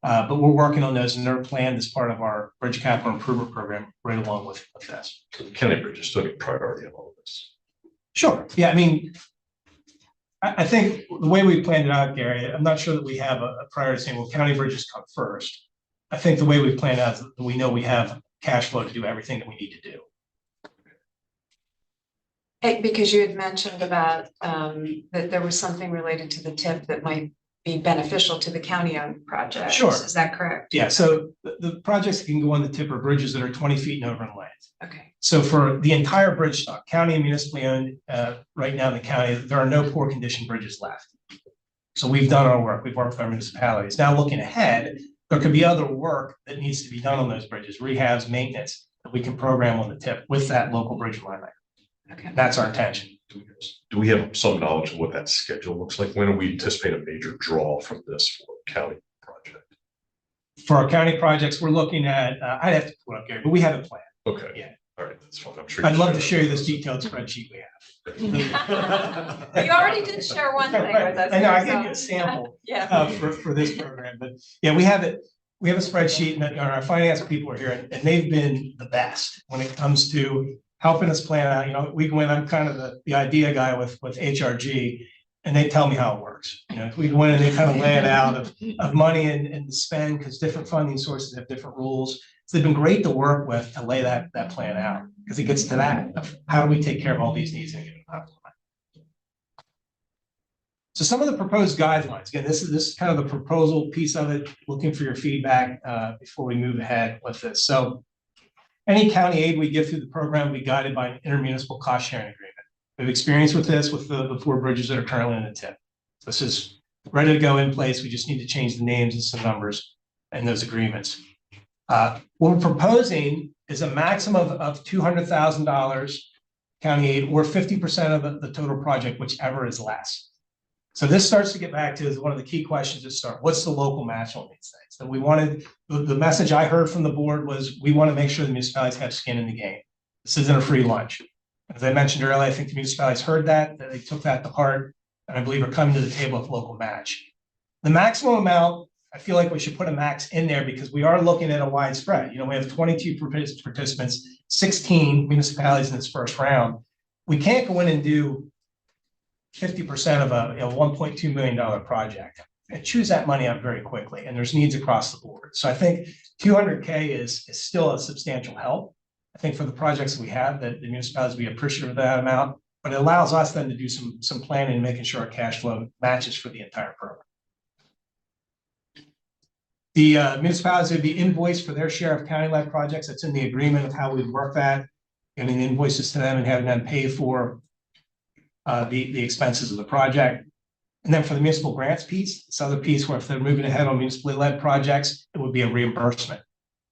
Speaker 6: But we're working on those and they're planned as part of our bridge capital improvement program right along with this.
Speaker 4: So the county bridges still get priority on all of this.
Speaker 6: Sure. Yeah, I mean, I think the way we planned it out, Gary, I'm not sure that we have a priority saying, well, county bridges come first. I think the way we planned out is that we know we have cash flow to do everything that we need to do.
Speaker 1: Hey, because you had mentioned about that there was something related to the tip that might be beneficial to the county-owned projects.
Speaker 6: Sure.
Speaker 1: Is that correct?
Speaker 6: Yeah, so the projects that can go on the tip are bridges that are 20 feet and over in length.
Speaker 1: Okay.
Speaker 6: So for the entire bridge stock, county and municipally owned, right now in the county, there are no poor condition bridges left. So we've done our work. We've worked with our municipalities. Now looking ahead, there could be other work that needs to be done on those bridges, rehabs, maintenance, that we can program on the tip with that local bridge line.
Speaker 1: Okay.
Speaker 6: That's our intention.
Speaker 4: Do we have some knowledge of what that schedule looks like? When do we anticipate a major draw from this for county project?
Speaker 6: For our county projects, we're looking at, I'd have to pull it up, Gary, but we have a plan.
Speaker 4: Okay.
Speaker 6: Yeah.
Speaker 4: All right, that's fine. I'm sure.
Speaker 6: I'd love to show you this detailed spreadsheet we have.
Speaker 1: You already did share one thing with us.
Speaker 6: I know, I
Speaker 1: so-
Speaker 6: gave you a sample
Speaker 1: Yeah.
Speaker 6: for this program, but yeah, we have it. We have a spreadsheet and our finance people are here and they've been the best when it comes to helping us plan out. You know, we go in, I'm kind of the idea guy with HRG and they tell me how it works. You know, we go in and they kind of lay it out of money and the spend because different funding sources have different rules. So they've been great to work with to lay that plan out because it gets to that of how do we take care of all these needs in a given time. So some of the proposed guidelines, again, this is kind of the proposal piece of it, looking for your feedback before we move ahead with this. So any county aid we give through the program will be guided by an intermunicipal cost sharing agreement. We have experience with this with the 4 bridges that are currently in the tip. This is ready to go in place. We just need to change the names and some numbers in those agreements. What we're proposing is a maximum of $200,000 county aid or 50% of the total project, whichever is less. So this starts to get back to is one of the key questions to start. What's the local match on these things? So we wanted, the message I heard from the board was we want to make sure the municipalities have skin in the game. This isn't a free lunch. As I mentioned earlier, I think the municipalities heard that they took that to heart, and I believe are coming to the table with local match. The maximum amount, I feel like we should put a max in there because we are looking at a wide spread. You know, we have 22 participants, 16 municipalities in this first round. We can't go in and do 50% of a $1.2 million project and choose that money out very quickly. And there's needs across the board. So I think 200K is still a substantial help. I think for the projects we have that the municipalities will be appreciative of that amount, but it allows us then to do some planning and making sure our cash flow matches for the entire program. The municipalities would be invoiced for their share of county-led projects. That's in the agreement of how we work that, getting invoices to them and having them pay for the expenses of the project. And then for the municipal grants piece, this other piece where if they're moving ahead on municipally led projects, it would be a reimbursement.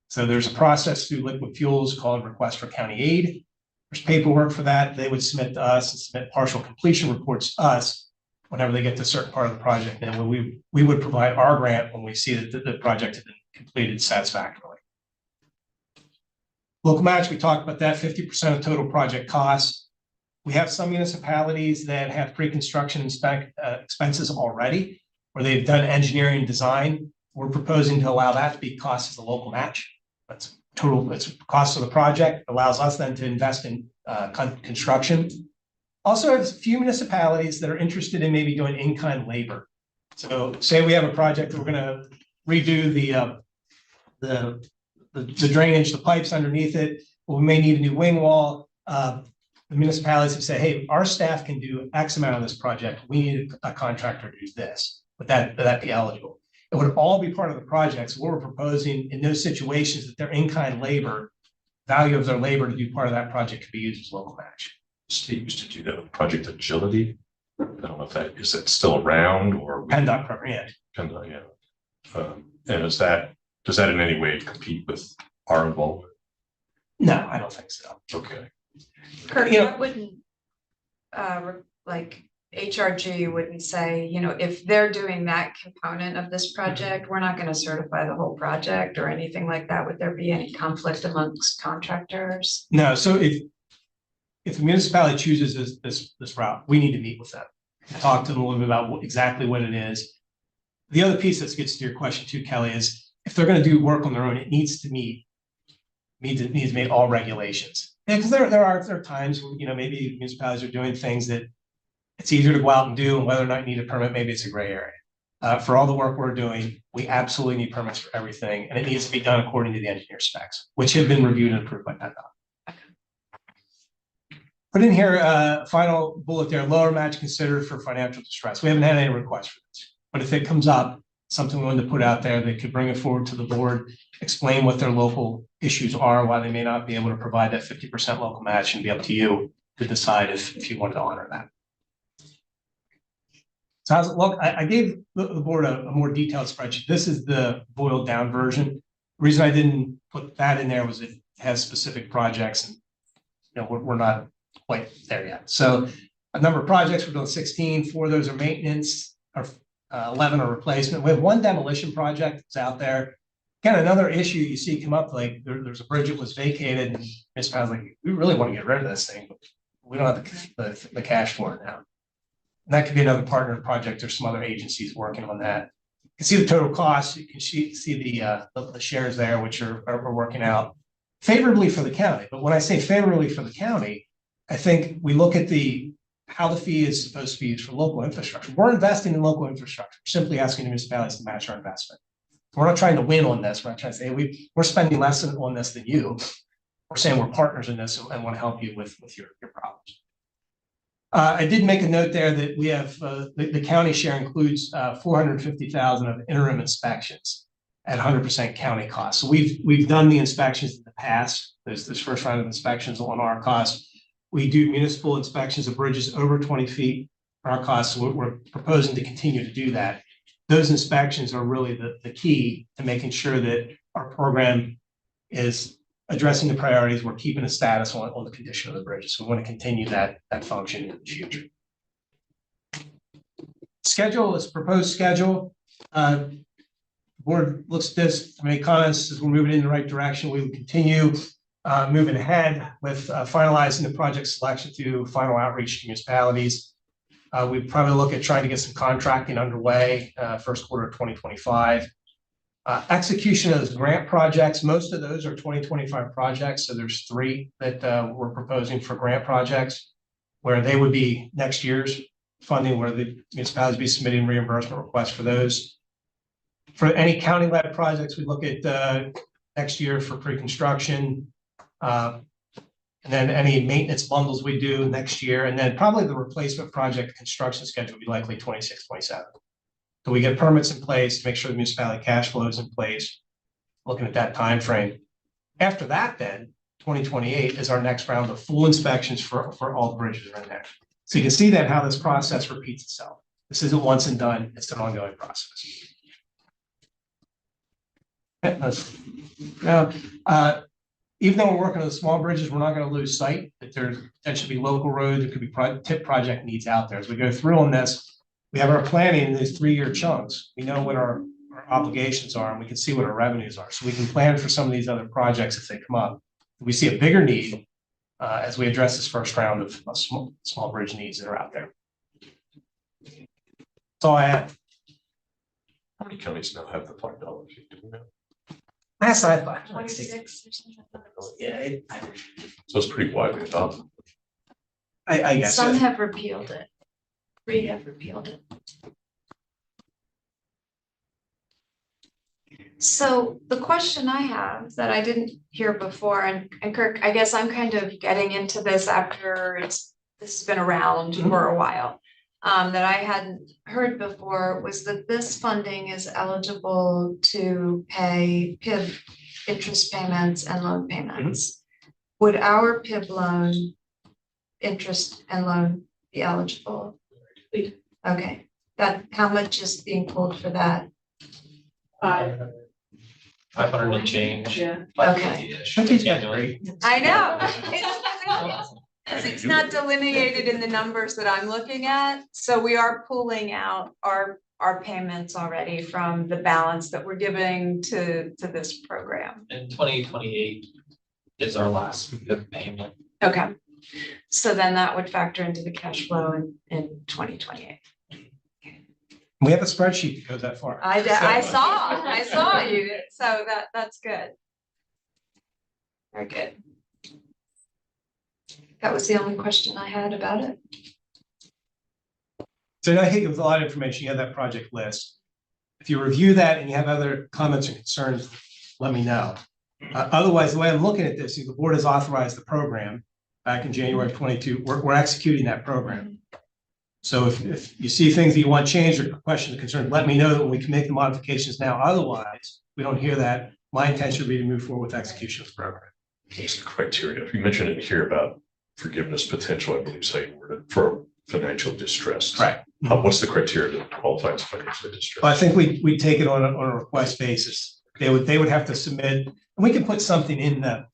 Speaker 6: So there's a process through Liquid Fuels called Request for County Aid. There's paperwork for that. They would submit to us and submit partial completion reports to us whenever they get to a certain part of the project. And we would provide our grant when we see that the project has been completed satisfactorily. Local match, we talked about that, 50% of total project costs. We have some municipalities that have pre-construction expenses already, where they've done engineering design. We're proposing to allow that to be cost as a local match. That's total, it's cost of the project, allows us then to invest in construction. Also, there's a few municipalities that are interested in maybe doing in-kind labor. So say we have a project, we're gonna redo the drainage, the pipes underneath it, or we may need a new wing wall. The municipalities have said, hey, our staff can do X amount of this project. We need a contractor to do this. Would that be eligible? It would all be part of the project. So what we're proposing in those situations that their in-kind labor, value of their labor to do part of that project could be used as local match.
Speaker 4: State used to do that with Project Agility. I don't know if is that still around or.
Speaker 6: PennDOT program, yeah.
Speaker 4: PennDOT, yeah. And does that in any way compete with our involvement?
Speaker 6: No, I don't think so.
Speaker 4: Okay.
Speaker 1: Kurt,
Speaker 6: You know-
Speaker 1: what wouldn't, like HRG wouldn't say, if they're doing that component of this project, we're not gonna certify the whole project or anything like that. Would there be any conflict amongst contractors?
Speaker 6: No, so if the municipality chooses this route, we need to meet with them. Talk to them a little bit about exactly what it is. The other piece that gets to your question too, Kelly, is if they're gonna do work on their own, it needs to meet all regulations. Yeah, because there are times when, maybe municipalities are doing things that it's easier to go out and do, and whether or not you need a permit, maybe it's a gray area. For all the work we're doing, we absolutely need permits for everything, and it needs to be done according to the engineer specs, which have been reviewed and approved by PennDOT. Put in here, final bullet there, lower match considered for financial distress. We haven't had any requests for this, but if it comes up, something we wanted to put out there, they could bring it forward to the board, explain what their local issues are, why they may not be able to provide that 50% local match, and be up to you to decide if you wanted to honor that. So how's it look? I gave the board a more detailed spreadsheet. This is the boiled down version. The reason I didn't put that in there was it has specific projects, and we're not quite there yet. So a number of projects, we're doing 16, 4 of those are maintenance, or 11 are replacement. We have one demolition project that's out there. Again, another issue you see come up, like there's a bridge that was vacated, and it's kind of like, we really want to get rid of this thing, but we don't have the cash for it now. And that could be another partner project. There's some other agencies working on that. You can see the total cost. You can see the shares there, which are working out favorably for the county. But when I say favorably for the county, I think we look at how the fee is supposed to be used for local infrastructure. We're investing in local infrastructure. We're simply asking the municipalities to match our investment. We're not trying to win on this. We're not trying to say, hey, we're spending less on this than you. We're saying we're partners in this and want to help you with your problems. I did make a note there that we have the county share includes $450,000 of interim inspections at 100% county cost. So we've done the inspections in the past. There's this first round of inspections on our cost. We do municipal inspections of bridges over 20 feet for our costs. So we're proposing to continue to do that. Those inspections are really the key to making sure that our program is addressing the priorities. We're keeping a status on the condition of the bridges. So we want to continue that function in the future. Schedule is proposed schedule. Board looks at this to make comments as we're moving in the right direction. We will continue moving ahead with finalizing the project selection through final outreach to municipalities. We probably look at trying to get some contracting underway first quarter of 2025. Execution of those grant projects, most of those are 2025 projects. So there's 3 that we're proposing for grant projects where they would be next year's funding, where the municipalities be submitting reimbursement requests for those. For any county-led projects, we look at next year for pre-construction. And then any maintenance bundles we do next year. And then probably the replacement project construction schedule will be likely 26, 27. So we get permits in place to make sure the municipality cash flow is in place, looking at that time frame. After that, then 2028 is our next round of full inspections for all the bridges around there. So you can see that how this process repeats itself. This isn't once and done, it's an ongoing process. Now, even though we're working on the small bridges, we're not going to lose sight that there's potentially local roads, there could be tip project needs out there. As we go through on this, we have our planning in these 3-year chunks. We know what our obligations are, and we can see what our revenues are. So we can plan for some of these other projects if they come up. We see a bigger need as we address this first round of small bridge needs that are out there. That's all I have.
Speaker 4: How many counties now have the $5? Do we know?
Speaker 6: Last I thought.
Speaker 1: 26 or something.
Speaker 6: Yeah,
Speaker 4: So it's pretty widely adopted.
Speaker 6: I guess.
Speaker 1: Some have repealed it. 3 have repealed it. So the question I have that I didn't hear before, and Kirk, I guess I'm kind of getting into this after this has been around for a while. That I hadn't heard before was that this funding is eligible to pay PIB interest payments and loan payments. Would our PIB loan interest and loan be eligible? Okay, how much is being pulled for that?
Speaker 2: 500
Speaker 5: 500 and change.
Speaker 2: Yeah.
Speaker 1: Okay.
Speaker 5: Annually.
Speaker 1: I know. It's not delineated in the numbers that I'm looking at, so we are pulling out our payments already from the balance that we're giving to this program.
Speaker 7: In 2028 is our last payment.
Speaker 1: Okay, so then that would factor into the cash flow in 2028.
Speaker 6: We have a spreadsheet that goes that far.
Speaker 1: I saw you, so that's good. Very good. That was the only question I had about it.
Speaker 6: So I hit you with a lot of information. You have that project list. If you review that and you have other comments or concerns, let me know. Otherwise, the way I'm looking at this, the board has authorized the program back in January of 22. We're executing that program. So if you see things that you want changed or questions or concerns, let me know that we can make the modifications now. Otherwise, we don't hear that. My intention would be to move forward with execution of the program.
Speaker 4: What's the criteria? You mentioned it here about forgiveness potential, I believe, say, for financial distress.
Speaker 6: Right.
Speaker 4: What's the criteria that qualifies financial distress?
Speaker 6: Well, I think we take it on a request basis. They would have to submit, and we can put something in the,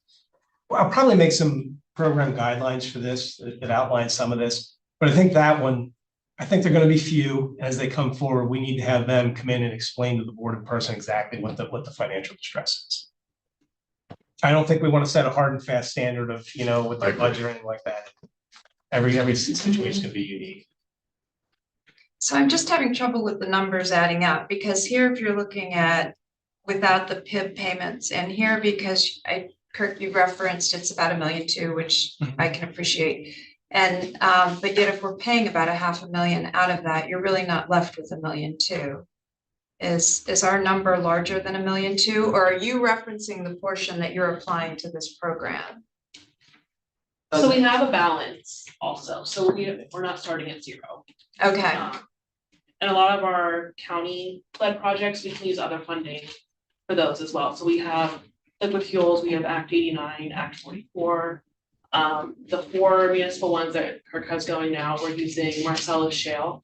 Speaker 6: well, I'll probably make some program guidelines for this that outline some of this. But I think that one, I think they're going to be few. As they come forward, we need to have them come in and explain to the board in person exactly what the financial distress is. I don't think we want to set a hard and fast standard of, with the budget or anything like that. Every situation can be unique.
Speaker 1: So I'm just having trouble with the numbers adding up, because here, if you're looking at without the PIB payments, and here, because Kirk, you referenced it's about $1.2 million, which I can appreciate. And but yet if we're paying about $500,000 out of that, you're really not left with $1.2 million. Is our number larger than $1.2 million, or are you referencing the portion that you're applying to this program?
Speaker 2: So we have a balance also, so we're not starting at 0.
Speaker 1: Okay,
Speaker 2: And a lot of our county-led projects, we can use other funding for those as well. So we have liquid fuels, we have Act 89, Act 44. The 4 municipal ones that Kirk has going now, we're using Marcellus Shale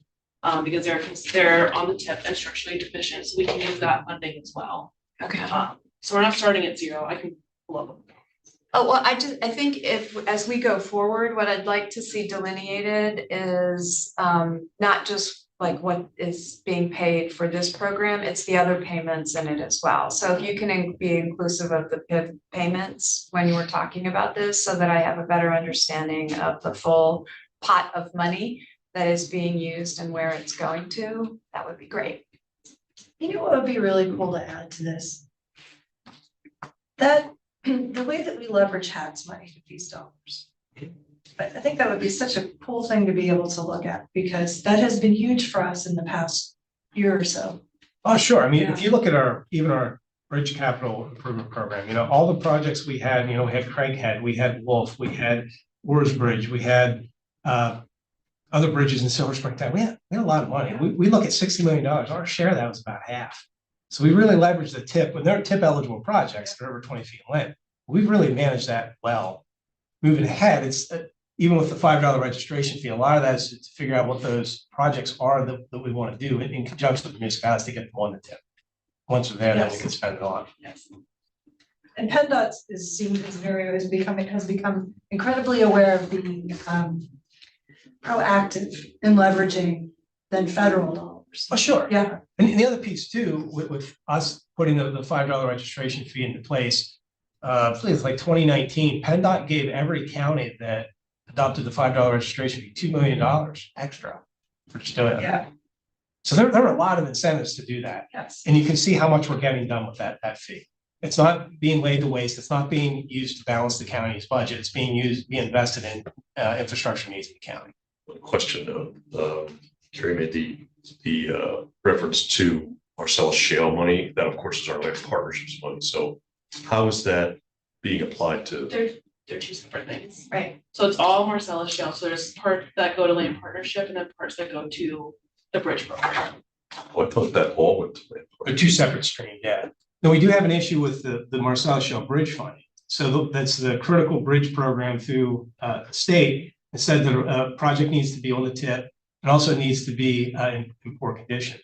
Speaker 2: because they're on the tip and structurally deficient, so we can use that funding as well.
Speaker 1: okay.
Speaker 2: So we're not starting at 0. I can pull up.
Speaker 1: Oh, well, I think as we go forward, what I'd like to see delineated is not just like what is being paid for this program, it's the other payments in it as well. So if you can be inclusive of the PIB payments when you were talking about this, so that I have a better understanding of the full pot of money that is being used and where it's going to, that would be great.
Speaker 8: You know what would be really cool to add to this? That the way that we leverage HATS money with these dollars. I think that would be such a cool thing to be able to look at, because that has been huge for us in the past year or so.
Speaker 6: Oh, sure. I mean, if you look at even our bridge capital improvement program, all the projects we had, we had Craighead, we had Wolf, we had Wars Bridge, we had other bridges in Silver Spring Town. We had a lot of money. We look at $60 million. Our share of that was about half. So we really leveraged the tip. When they're tip eligible projects, they're over 20 feet in length. We've really managed that well. Moving ahead, it's even with the $5 registration fee, a lot of that is to figure out what those projects are that we want to do in conjunction with the municipalities to get them on the tip. Once we're there, then we can spend it on.
Speaker 8: Yes. And PennDOT has become incredibly aware of being proactive in leveraging than federal dollars.
Speaker 6: Oh, sure.
Speaker 8: Yeah.
Speaker 6: And the other piece too, with us putting the $5 registration fee into place, I believe it's like 2019, PennDOT gave every county that adopted the $5 registration fee $2 million extra for just doing it.
Speaker 8: Yeah.
Speaker 6: So there are a lot of incentives to do that.
Speaker 8: Yes.
Speaker 6: And you can see how much we're getting done with that fee. It's not being laid to waste. It's not being used to balance the county's budget. It's being invested in infrastructure needs of the county.
Speaker 4: Question though, Carrie made the reference to Marcellus Shale money. That, of course, is our land partnerships money. So how is that being applied to?
Speaker 2: They're two separate things.
Speaker 8: Right.
Speaker 2: So it's all Marcellus Shale. So there's parts that go to land partnership and then parts that go to the bridge program.
Speaker 4: Oh, I thought that all went to land.
Speaker 6: They're two separate streams, yeah. Now, we do have an issue with the Marcellus Shale Bridge funding. So that's the critical bridge program through the state. It said that a project needs to be on the tip and also needs to be in poor condition.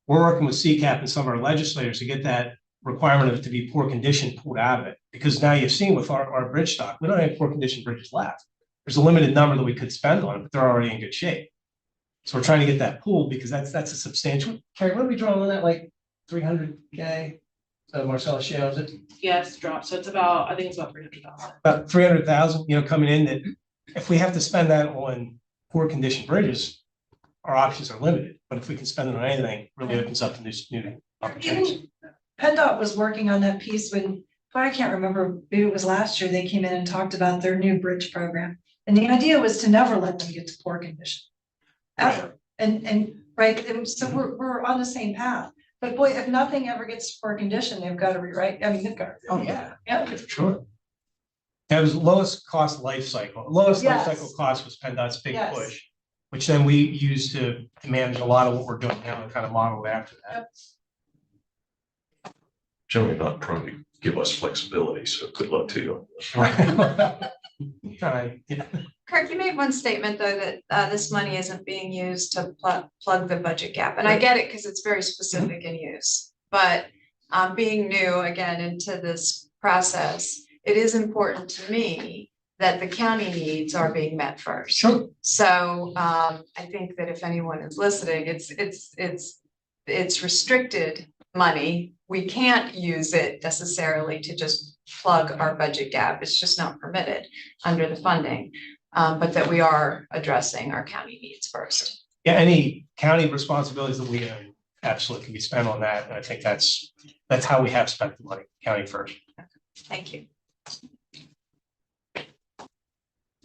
Speaker 6: We're working with CCAP and some of our legislators to get that requirement of it to be poor condition pulled out of it. Because now you've seen with our bridge stock, we don't have poor condition bridges left. There's a limited number that we could spend on it, but they're already in good shape. So we're trying to get that pulled because that's a substantial. Carrie, what are we drawing on that? Like 300K? Marcellus Shale, is it?
Speaker 2: Yes, drop. So it's about, I think it's about 300,000.
Speaker 6: About 300,000, coming in that if we have to spend that on poor condition bridges, our options are limited. But if we can spend it on anything, it really opens up to new opportunities.
Speaker 8: Even PennDOT was working on that piece when, I can't remember, maybe it was last year, they came in and talked about their new bridge program. And the idea was to never let them get to poor condition. Ever. And right, and so we're on the same path. But boy, if nothing ever gets to poor condition, they've got to rewrite, I mean, they've got to.
Speaker 6: Oh, yeah.
Speaker 8: Yeah.
Speaker 6: For sure. That was lowest cost life cycle. Lowest life
Speaker 8: Yes.
Speaker 6: cycle cost was PennDOT's big
Speaker 8: Yes.
Speaker 6: push, which then we use to manage a lot of what we're doing now and kind of model after that.
Speaker 4: Generally not trying to give us flexibility, so good luck to you.
Speaker 6: Trying, yeah.
Speaker 1: Kirk, you made one statement though that this money isn't being used to plug the budget gap, and I get it because it's very specific in use. But being new again into this process, it is important to me that the county needs are being met first.
Speaker 6: Sure.
Speaker 1: So I think that if anyone is listening, it's restricted money. We can't use it necessarily to just plug our budget gap. It's just not permitted under the funding. But that we are addressing our county needs first.
Speaker 6: Yeah, any county responsibilities that we own absolutely can be spent on that. And I think that's how we have spent the money, county first.
Speaker 1: Thank you.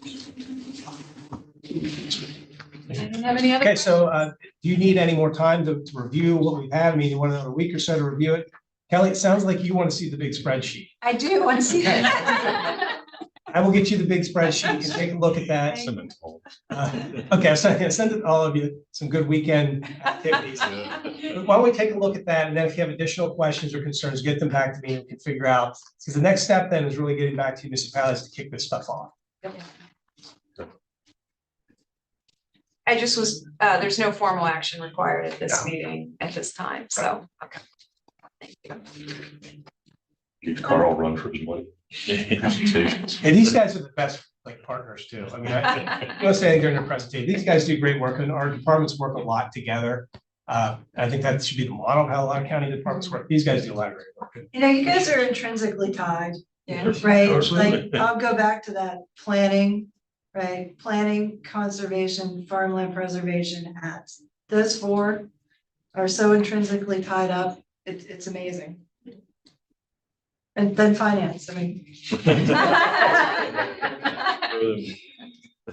Speaker 1: I don't have any other.
Speaker 6: Okay, so do you need any more time to review what we've had? I mean, you want another week or so to review it? Kelly, it sounds like you want to see the big spreadsheet.
Speaker 1: I do want to see that.
Speaker 6: I will get you the big spreadsheet. You can take a look at that. Okay, so I'm gonna send it to all of you, some good weekend activities. Why don't we take a look at that, and then if you have additional questions or concerns, get them back to me and we can figure out, because the next step then is really getting back to municipalities to kick this stuff off.
Speaker 1: I just was, there's no formal action required at this meeting at this time, so, okay. Thank you.
Speaker 4: Give Carl a run for his money. Presentations.
Speaker 6: And these guys are the best partners too. I mean, I was saying during the presentation, these guys do great work and our departments work a lot together. I think that should be the model of how a lot of county departments work. These guys do a lot of great work.
Speaker 8: You guys are intrinsically tied,
Speaker 1: Yeah.
Speaker 8: right?
Speaker 6: Absolutely.
Speaker 8: Like, I'll go back to that planning, right? Planning, conservation, farmland preservation, acts. Those four are so intrinsically tied up. It's amazing. And then finance, I mean.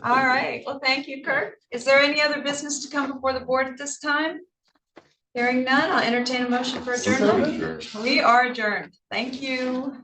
Speaker 1: All right, well, thank you, Kirk. Is there any other business to come before the board at this time? Hearing none, I'll entertain a motion for adjournment. We are adjourned. Thank you.